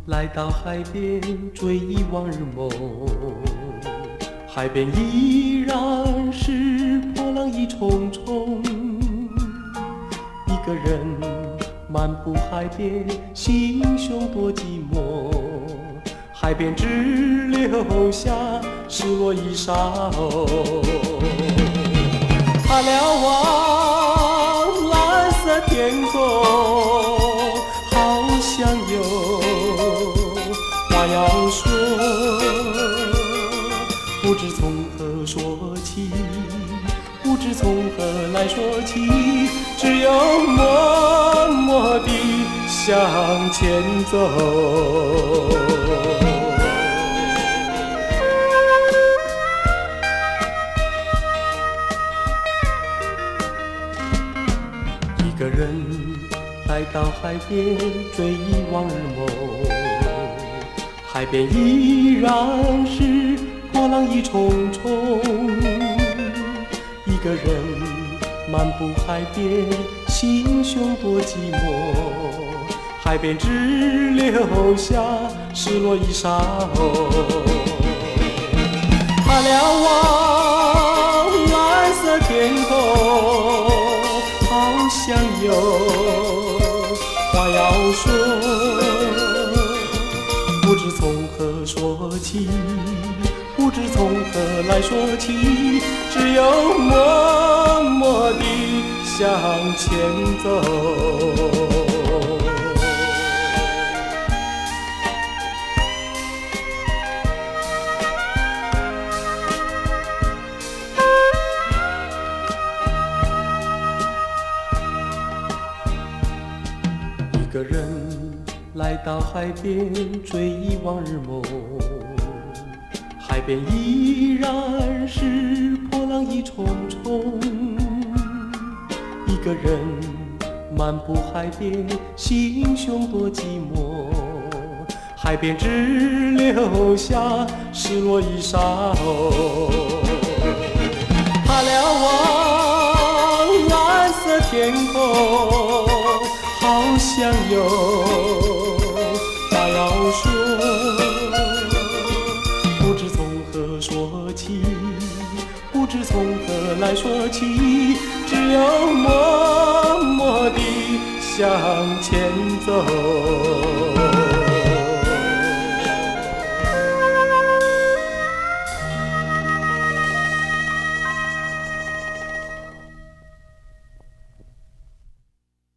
来到海边追忆往日梦，海边依然是波浪一重重，一个人漫步海边，心胸多寂寞，海边只留下失落一沙看了望蓝色天空，好想有话要说，不知从何说起，不知从何来说起，只有默默地向前走。一个人来到海边追忆往日梦，海边依然是波浪一重重，一个人漫步海边，心胸多寂寞，海边只留下失落一沙看了望蓝色天空，好想有话要说，不知从何说起，不知从何来说起，只有默默地向前走。一个人来到海边追忆往日梦，海边依然是波浪一重重，一个人漫步海边，心胸多寂寞，海边只留下失落一沙看了望蓝色天空，好想有话要说，不知从何说起，不知从何来说起，只有默默地向前走。